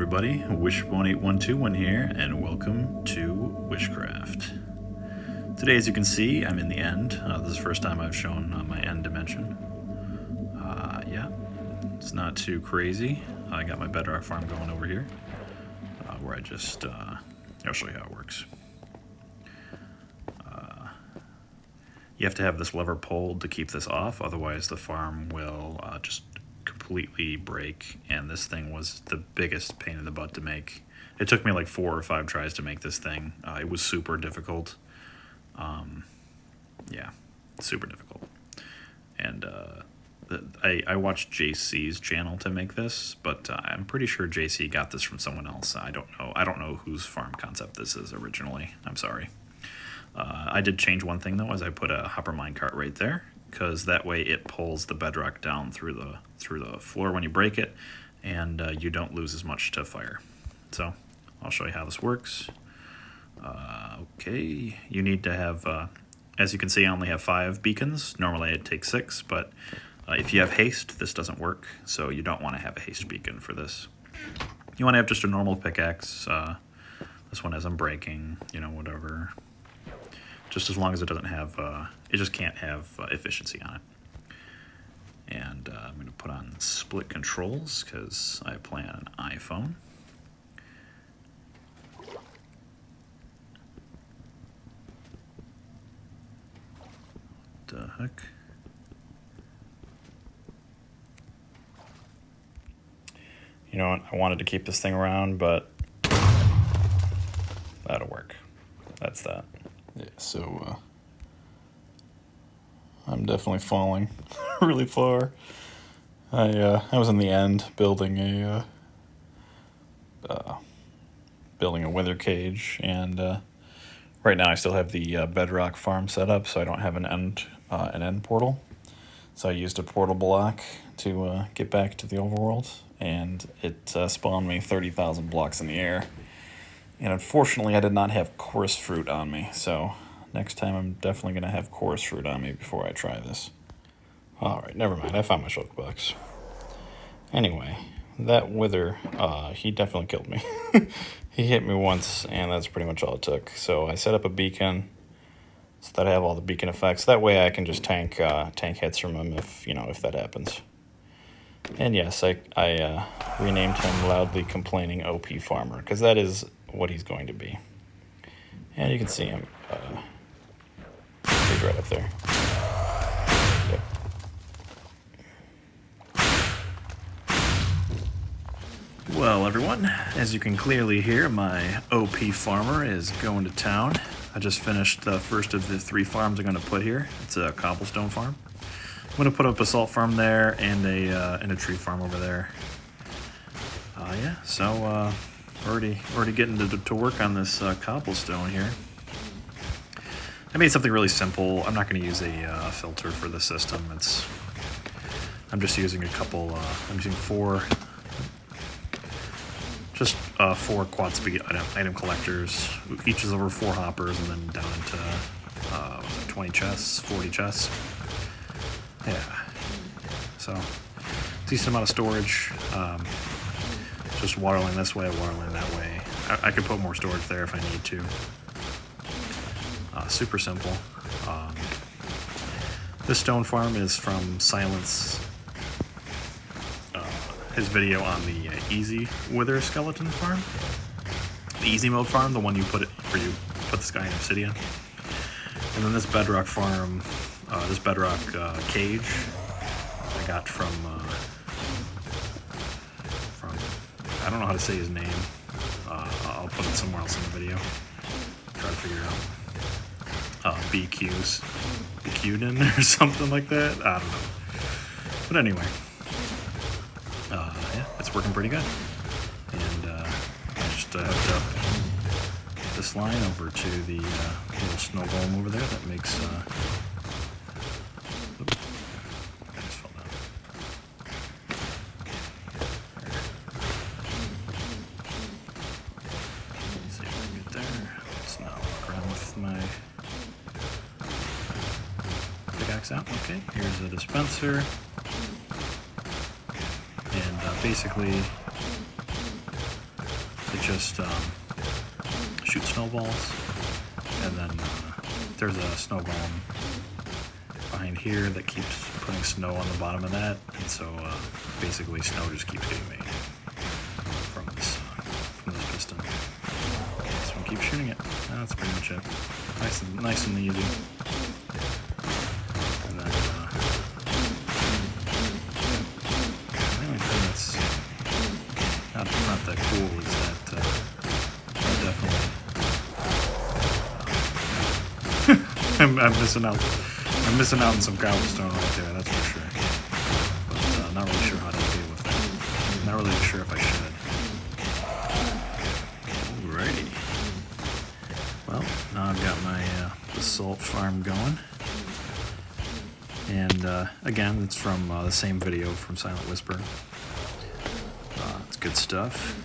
everybody, Wishbone8121 here, and welcome to Wishcraft. Today, as you can see, I'm in the end. This is the first time I've shown my end dimension. Yeah, it's not too crazy. I got my bedrock farm going over here, where I just, I'll show you how it works. You have to have this lever pulled to keep this off, otherwise the farm will just completely break, and this thing was the biggest pain in the butt to make. It took me like 4 or 5 tries to make this thing. It was super difficult. Yeah, super difficult. And I watched JC's channel to make this, but I'm pretty sure JC got this from someone else. I don't know whose farm concept this is originally. I'm sorry. I did change one thing though, as I put a hopper minecart right there, because that way it pulls the bedrock down through the floor when you break it, and you don't lose as much to fire. So I'll show you how this works. Okay, you need to have, as you can see, I only have 5 beacons. Normally it takes 6, but if you have haste, this doesn't work, so you don't want to have a haste beacon for this. You want to have just a normal pickaxe. This one isn't breaking, you know, whatever. Just as long as it doesn't have, it just can't have efficiency on it. And I'm going to put on split controls because I play on an iPhone. What the heck? You know what? I wanted to keep this thing around, but that'll work. That's that. Yeah, so I'm definitely falling really far. I was in the end building a wither cage, and right now I still have the bedrock farm set up, so I don't have an end portal. So I used a portal block to get back to the overworld, and it spawned me 30,000 blocks in the air. And unfortunately, I did not have chorus fruit on me, so next time I'm definitely going to have chorus fruit on me before I try this. Alright, never mind, I found my shulk box. Anyway, that wither, he definitely killed me. He hit me once, and that's pretty much all it took. So I set up a beacon, so that I have all the beacon effects. That way I can just tank hits from him if that happens. And yes, I renamed him Loudly Complaining OP Farmer, because that is what he's going to be. And you can see him. He's right up there. Yep. Well, everyone, as you can clearly hear, my OP farmer is going to town. I just finished the first of the 3 farms I'm going to put here. It's a cobblestone farm. I'm going to put up a basalt farm there and a tree farm over there. Yeah, so already getting to work on this cobblestone here. I made something really simple. I'm not going to use a filter for the system. I'm just using a couple. I'm using 4 quad speed item collectors. Each is over 4 hoppers, and then down into 20 chests, 40 chests. Yeah. So decent amount of storage. Just waterline this way, waterline that way. I could put more storage there if I need to. Super simple. This stone farm is from Silence. His video on the easy wither skeleton farm. The easy mode farm, the one you put this guy in obsidian. And then this bedrock farm, this bedrock cage, I got from I don't know how to say his name. I'll put it somewhere else in the video. Try to figure it out. Bqyden or something like that. I don't know. But anyway, yeah, it's working pretty good. And I just hooked up this line over to the little snow golem over there that makes. Oops, I just fell down. Let's see if I can get there. Let's not walk around with my pickaxe out. Okay, here's a dispenser. And basically it just shoots snowballs, and then there's a snowball behind here that keeps putting snow on the bottom of that, and so basically snow just keeps getting made from this piston. So we keep shooting it. That's pretty much it. Nice and easy. And then the only thing that's not that cool is that definitely I'm missing out. I'm missing out on some cobblestone right there, that's for sure. But not really sure how to deal with that. Not really sure if I should. Alrighty. Well, now I've got my basalt farm going. And again, it's from the same video from Silentwisperer. It's good stuff.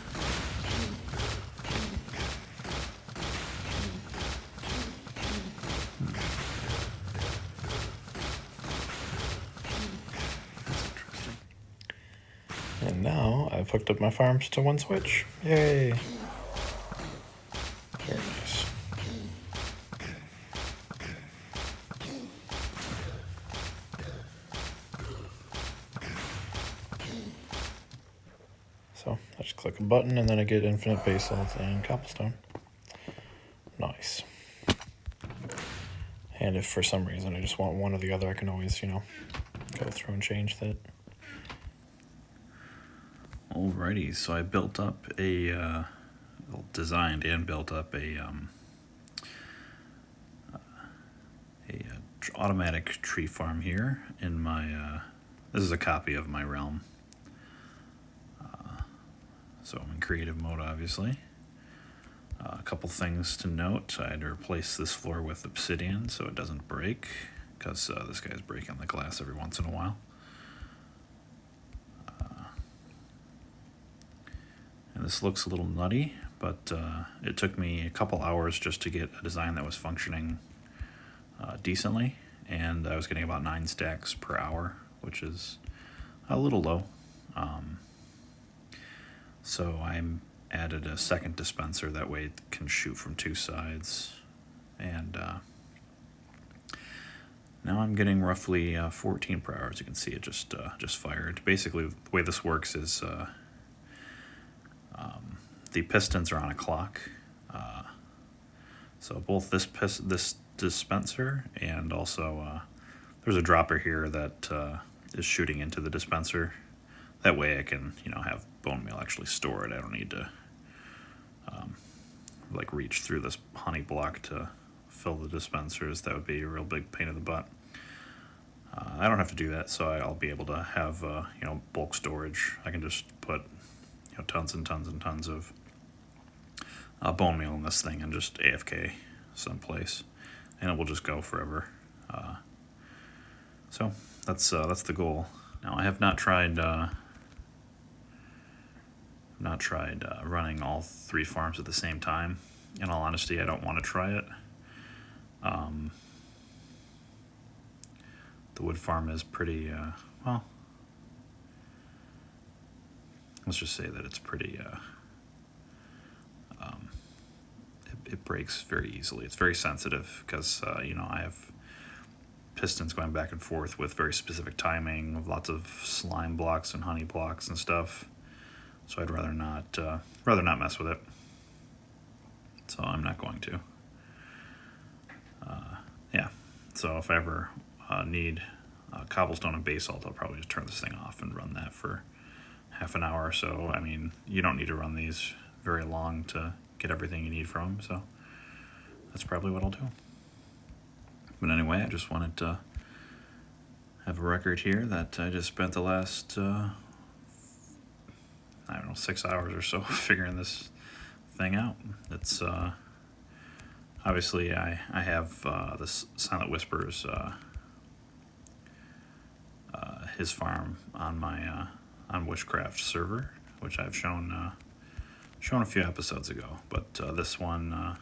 And now I've hooked up my farms to one switch. Yay! Very nice. So I just click a button and then I get infinite basalt and cobblestone. Nice. And if for some reason I just want one or the other, I can always, go through and change that. Alrighty, so I built up designed and built up a automatic tree farm here in my, this is a copy of my realm. So I'm in creative mode, obviously. A couple things to note. I had to replace this floor with obsidian so it doesn't break, because this guy's breaking the glass every once in a while. And this looks a little nutty, but it took me a couple hours just to get a design that was functioning decently, and I was getting about 9 stacks per hour, which is a little low. So I added a second dispenser, that way it can shoot from 2 sides, and now I'm getting roughly 14 per hour. As you can see, it just fired. Basically, the way this works is the pistons are on a clock, so both this dispenser and also there's a dropper here that is shooting into the dispenser. That way I can, have bonemeal actually store it. I don't need to reach through this honey block to fill the dispensers. That would be a real big pain in the butt. I don't have to do that, so I'll be able to have bulk storage. I can just put tons and tons and tons of bonemeal in this thing and just AFK someplace, and it will just go forever. So that's the goal. Now I have not tried running all 3 farms at the same time. In all honesty, I don't want to try it. The wood farm is pretty, well, let's just say that it's pretty, it breaks very easily. It's very sensitive because, I have pistons going back and forth with very specific timing, with lots of slime blocks and honey blocks and stuff. So I'd rather not mess with it. So I'm not going to. Yeah. So if I ever need cobblestone and basalt, I'll probably just turn this thing off and run that for half an hour or so. I mean, you don't need to run these very long to get everything you need from them, so that's probably what I'll do. But anyway, I just wanted to have a record here that I just spent the last, 6 hours or so figuring this thing out. It's, obviously I have this Silentwisperer's, his farm on my, on Wishcraft server, which I've shown a few episodes ago, but this one, I'm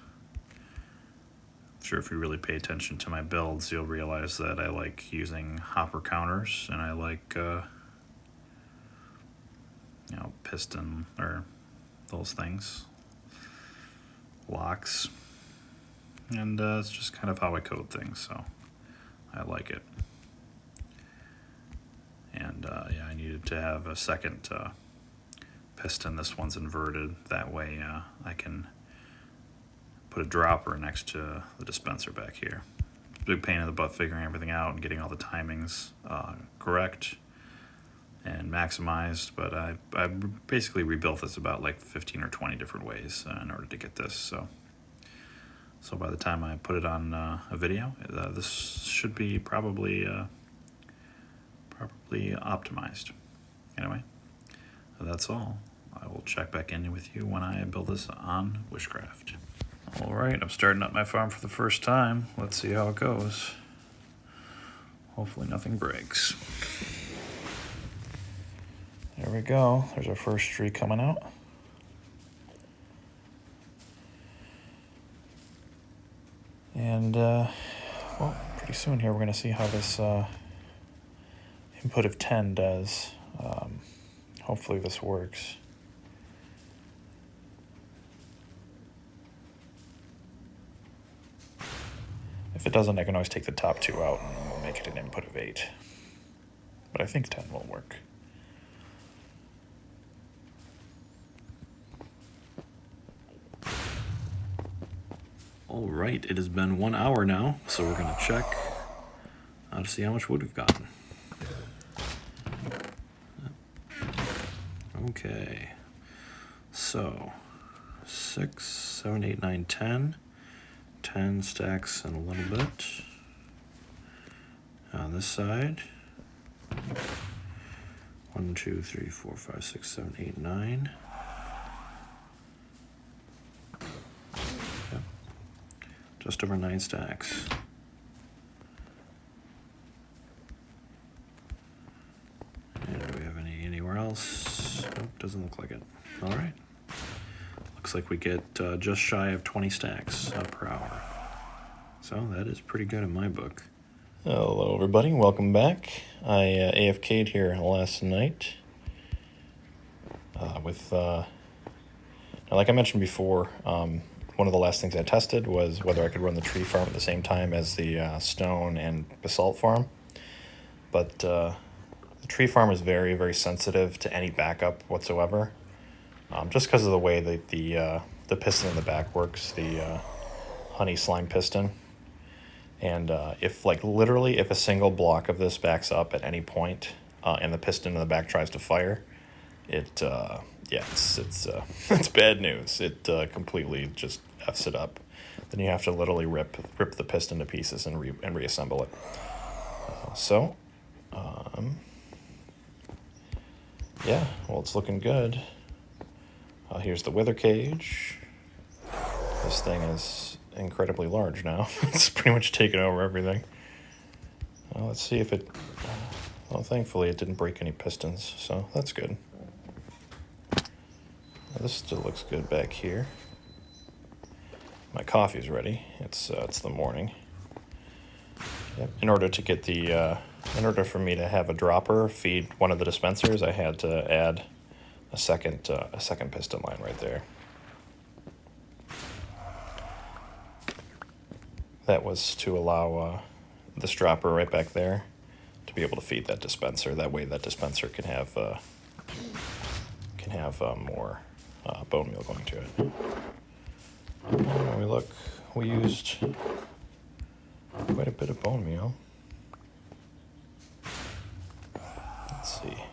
sure if you really pay attention to my builds, you'll realize that I like using hopper counters, and I like, piston, or those things, locks. And it's just kind of how I code things, so I like it. And yeah, I needed to have a second piston. This one's inverted. That way I can put a dropper next to the dispenser back here. Big pain in the butt figuring everything out and getting all the timings correct and maximized, but I basically rebuilt this about like 15 or 20 different ways in order to get this. So by the time I put it on a video, this should be probably optimized. Anyway, that's all. I will check back in with you when I build this on Wishcraft. Alright, I'm starting up my farm for the first time. Let's see how it goes. Hopefully nothing breaks. There we go. There's our first tree coming out. And, well, pretty soon here we're going to see how this input of 10 does. Hopefully this works. If it doesn't, I can always take the top two out and make it an input of 8. But I think 10 will work. All right, it has been 1 hour now, so we're going to check to see how much wood we've gotten. Okay, so 6, 7, 8, 9, 10. 10 stacks and a little bit. On this side, 1, 2, 3, 4, 5, 6, 7, 8, 9. Yep. Just over 9 stacks. And do we have anywhere else? Nope, doesn't look like it. All right. Looks like we get just shy of 20 stacks per hour. So that is pretty good in my book. Hello everybody, welcome back. I AFK'd here last night with, like I mentioned before, one of the last things I tested was whether I could run the tree farm at the same time as the stone and basalt farm. But the tree farm is very, very sensitive to any backup whatsoever. Just because of the way that the piston in the back works, the honey slime piston. And if literally if a single block of this backs up at any point and the piston in the back tries to fire, it's bad news. It completely just F's it up. Then you have to literally rip the piston to pieces and reassemble it. Yeah, well, it's looking good. Here's the wither cage. This thing is incredibly large now. It's pretty much taken over everything. Let's see if it... well, thankfully it didn't break any pistons, so that's good. This still looks good back here. My coffee's ready. It's the morning. Yep. In order to get the... in order for me to have a dropper feed one of the dispensers, I had to add a second piston line right there. That was to allow this dropper right back there to be able to feed that dispenser. That way that dispenser can have more bone meal going to it. When we look, we used quite a bit of bone meal. Let's see.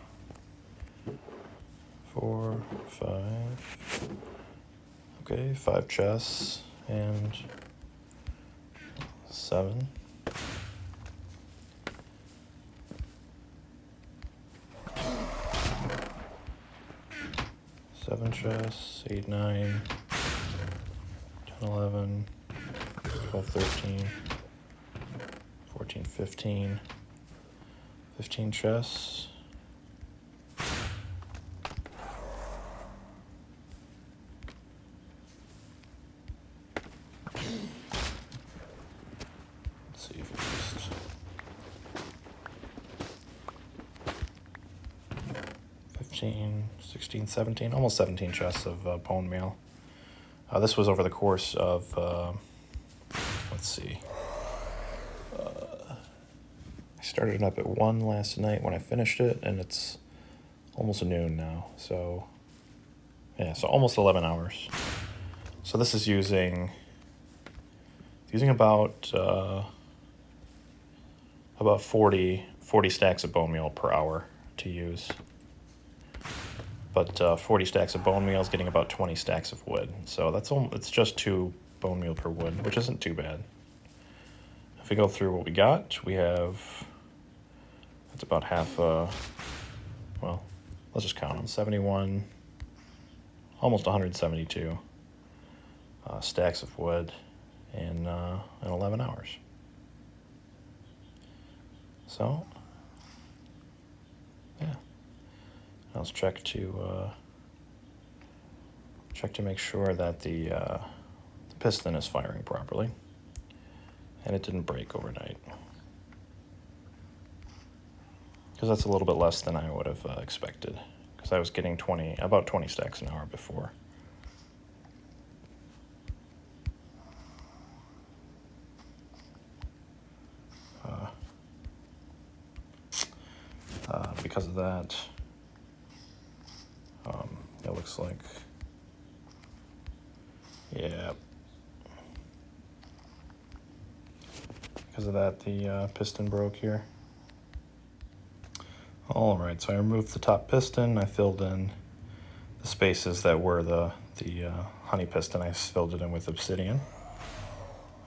4, 5. Okay, 5 chests and 7. Seven chests, 8, 9, 10, 11, 12, 13, 14, 15. 15 chests. Let's see if we just... 15, 16, 17, almost 17 chests of bone meal. This was over the course of, let's see, I started it up at 1 last night when I finished it, and it's almost noon now, so yeah, so almost 11 hours. So this is using about 40 stacks of bone meal per hour to use. But 40 stacks of bone meal is getting about 20 stacks of wood. So it's just 2 bone meal per wood, which isn't too bad. If we go through what we got, we have, that's about half, well, let's just count them, 71, almost 172 stacks of wood in 11 hours. So, yeah. Let's check to make sure that the piston is firing properly, and it didn't break overnight. Because that's a little bit less than I would have expected. Because I was getting about 20 stacks an hour before. Because of that, it looks like, yeah. Because of that, the piston broke here. All right, so I removed the top piston. I filled in the spaces that were the honey piston. I filled it in with obsidian.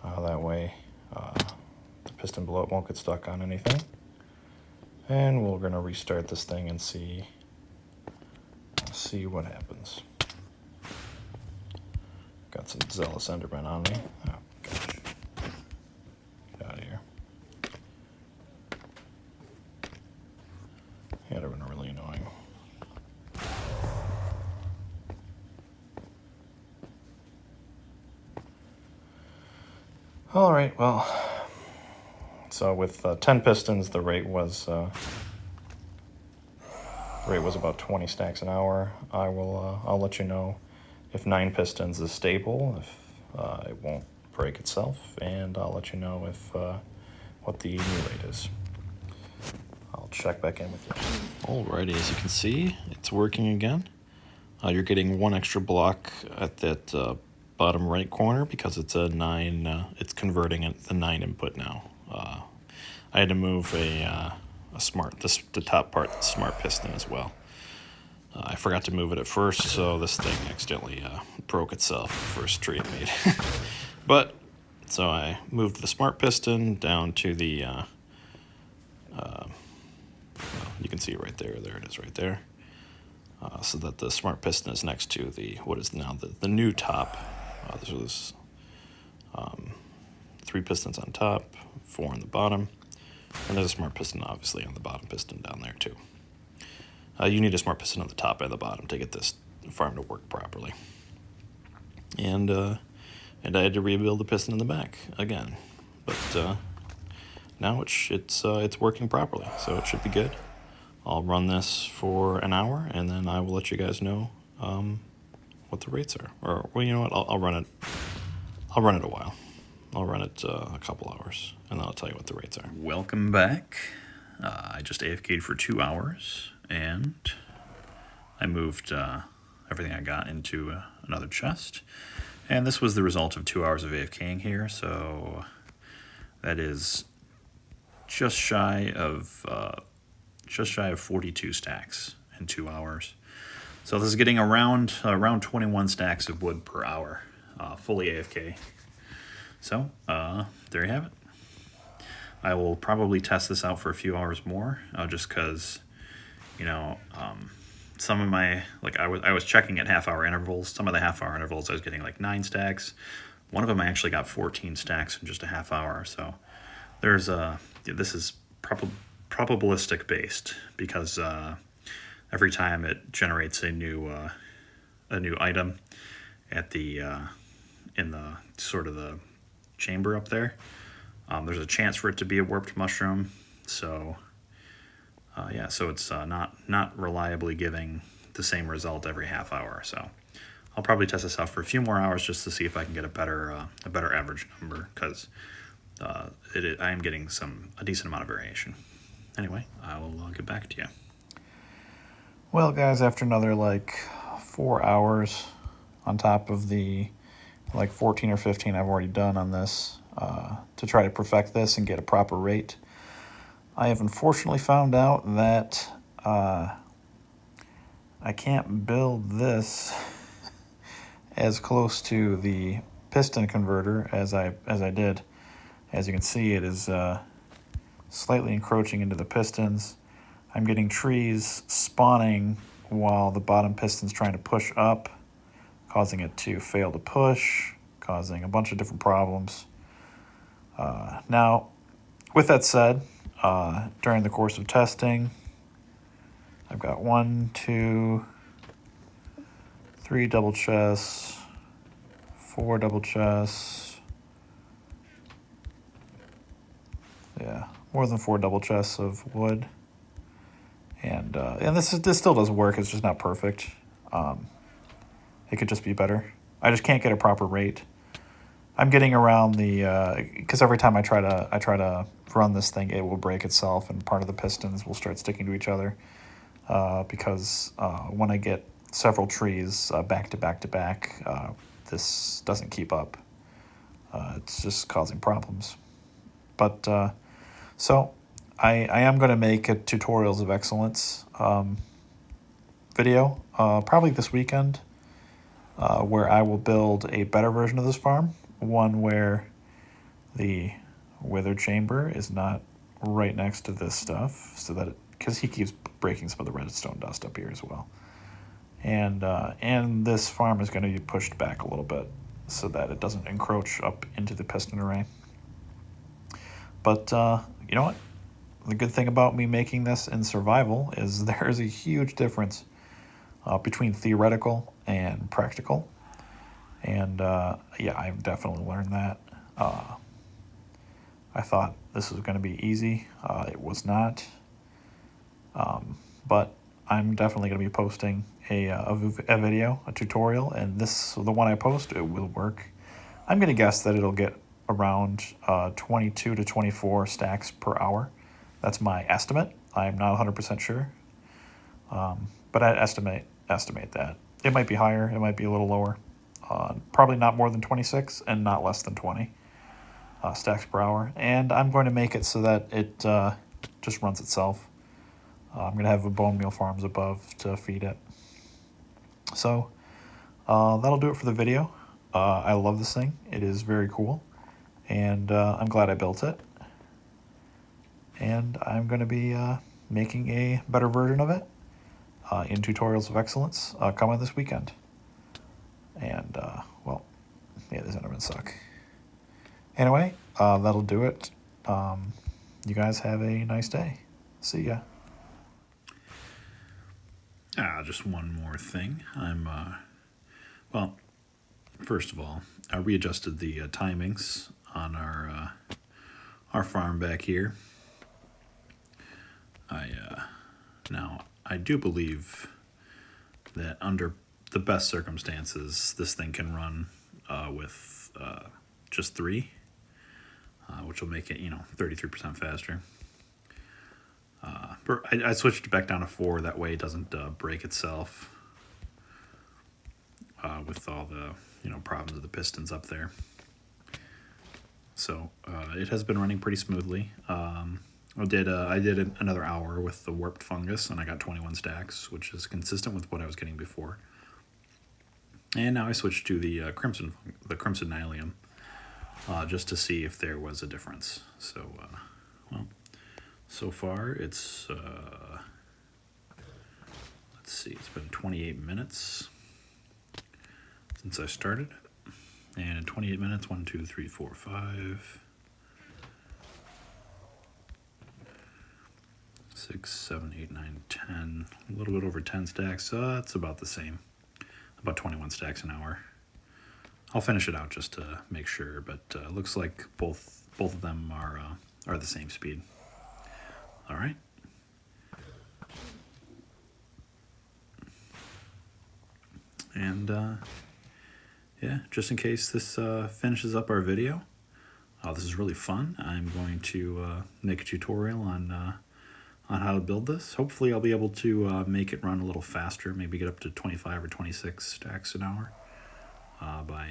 That way, the piston below it won't get stuck on anything. And we're gonna restart this thing and see what happens. Got some zealous endermen on me. Oh gosh. Get out of here. Endermen are really annoying. All right, well, so with 10 pistons, the rate was about 20 stacks an hour. I'll let you know if 9 pistons is stable, if it won't break itself, and I'll let you know if what the new rate is. I'll check back in with you. Alrighty, as you can see, it's working again. You're getting 1 extra block at that bottom right corner because it's a 9. It's converting it the 9 input now. I had to move the top part, the smart piston as well. I forgot to move it at first, so this thing accidentally broke itself the first tree it made. But so I moved the smart piston down to the. Well, you can see it right there. There it is, right there. So that the smart piston is next to what is now the new top. This was 3 pistons on top, 4 on the bottom, and there's a smart piston obviously on the bottom piston down there too. You need a smart piston on the top and the bottom to get this farm to work properly. And I had to rebuild the piston in the back again, but now it's working properly, so it should be good. I'll run this for an hour, and then I will let you guys know what the rates are. Or, well, you know what? I'll run it a while. I'll run it a couple hours, and then I'll tell you what the rates are. Welcome back. I just AFK'd for 2 hours, and I moved everything I got into another chest. And this was the result of 2 hours of AFKing here, so that is just shy of 42 stacks in 2 hours. So this is getting around 21 stacks of wood per hour, fully AFK. So there you have it. I will probably test this out for a few hours more, just because, some of my, I was checking at half-hour intervals. Some of the half-hour intervals I was getting 9 stacks. One of them I actually got 14 stacks in just a half hour. So this is probabilistic based, because every time it generates a new item at in the sort of the chamber up there, there's a chance for it to be a warped mushroom. So so it's not reliably giving the same result every half hour. So I'll probably test this out for a few more hours just to see if I can get a better average number, because I am getting a decent amount of variation. Anyway, I will get back to you. Well, guys, after another like 4 hours on top of the like 14 or 15 I've already done on this to try to perfect this and get a proper rate, I have unfortunately found out that I can't build this as close to the piston converter as I did. As you can see, it is slightly encroaching into the pistons. I'm getting trees spawning while the bottom piston's trying to push up, causing it to fail to push, causing a bunch of different problems. Now, with that said, during the course of testing, I've got 1, 2, 3 double chests, 4 double chests. Yeah, more than 4 double chests of wood. And this still does work. It's just not perfect. It could just be better. I just can't get a proper rate. I'm getting around the because every time I try to run this thing, it will break itself, and part of the pistons will start sticking to each other. Because when I get several trees back to back to back, this doesn't keep up. It's just causing problems. But so I am going to make a tutorials of excellence video probably this weekend, where I will build a better version of this farm, one where the wither chamber is not right next to this stuff, so that because he keeps breaking some of the redstone dust up here as well, and this farm is going to be pushed back a little bit so that it doesn't encroach up into the piston array. But you know what? The good thing about me making this in survival is there's a huge difference between theoretical and practical. And yeah, I've definitely learned that. I thought this was going to be easy. It was not. But I'm definitely going to be posting a video, a tutorial, and the one I post, it will work. I'm going to guess that it'll get around 22 to 24 stacks per hour. That's my estimate. I'm not 100% sure. But I'd estimate that. It might be higher, it might be a little lower. Probably not more than 26 and not less than 20 stacks per hour. And I'm going to make it so that it just runs itself. I'm going to have a bonemeal farms above to feed it. So that'll do it for the video. I love this thing. It is very cool. And I'm glad I built it. And I'm going to be making a better version of it in Tutorials of Excellence coming this weekend. And, well, yeah, these Endermen suck. Anyway, that'll do it. You guys have a nice day. See ya. Just one more thing. Well, first of all, I readjusted the timings on our farm back here. Now, I do believe that under the best circumstances, this thing can run with just 3, which will make it, 33% faster. But I switched it back down to 4, that way it doesn't break itself with all the, problems with the pistons up there. So it has been running pretty smoothly. I did another hour with the warped fungus, and I got 21 stacks, which is consistent with what I was getting before. And now I switched to the crimson nylium, just to see if there was a difference. So, well, so far it's let's see, it's been 28 minutes since I started it, and in 28 minutes, 1, 2, 3, 4, 5. 6, 7, 8, 9, 10, a little bit over 10 stacks. It's about the same, about 21 stacks an hour. I'll finish it out just to make sure, but it looks like both of them are the same speed. All right. And yeah, just in case this finishes up our video, this is really fun. I'm going to make a tutorial on how to build this. Hopefully I'll be able to make it run a little faster, maybe get up to 25 or 26 stacks an hour by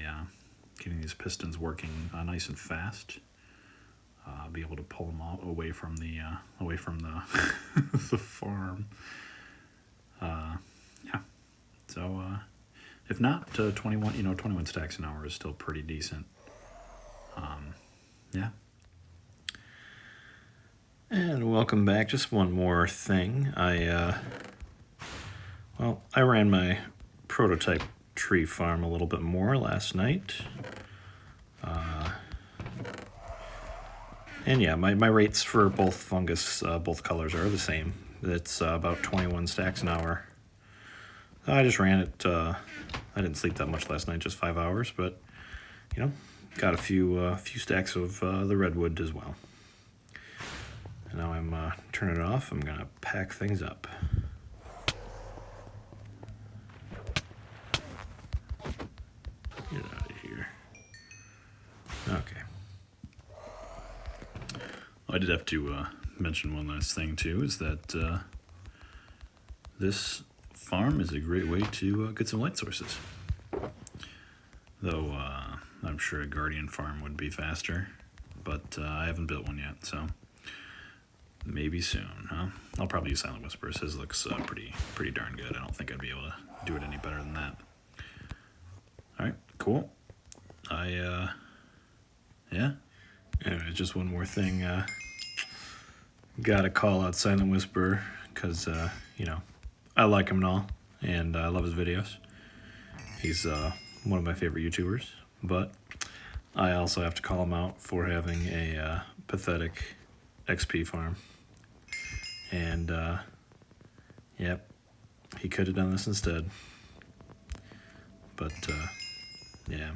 getting these pistons working nice and fast. Be able to pull them all away from the the farm. Yeah. So if not, 21 stacks an hour is still pretty decent. Yeah. And welcome back. Just one more thing. I ran my prototype tree farm a little bit more last night. And yeah, my rates for both fungus, both colors are the same. It's about 21 stacks an hour. I just ran it. I didn't sleep that much last night, just 5 hours, but got a few stacks of the redwood as well. And now I'm turning it off. I'm gonna pack things up. Get out of here. Okay. I did have to mention one last thing too, is that this farm is a great way to get some light sources. Though I'm sure a guardian farm would be faster, but I haven't built one yet, so maybe soon, huh? I'll probably use Silentwisperer. His looks pretty darn good. I don't think I'd be able to do it any better than that. All right, cool. Yeah. Anyway, just one more thing. Gotta call out Silentwisperer because I like him and all, and I love his videos. He's one of my favorite YouTubers, but I also have to call him out for having a pathetic XP farm. And yep, he could have done this instead. But yeah.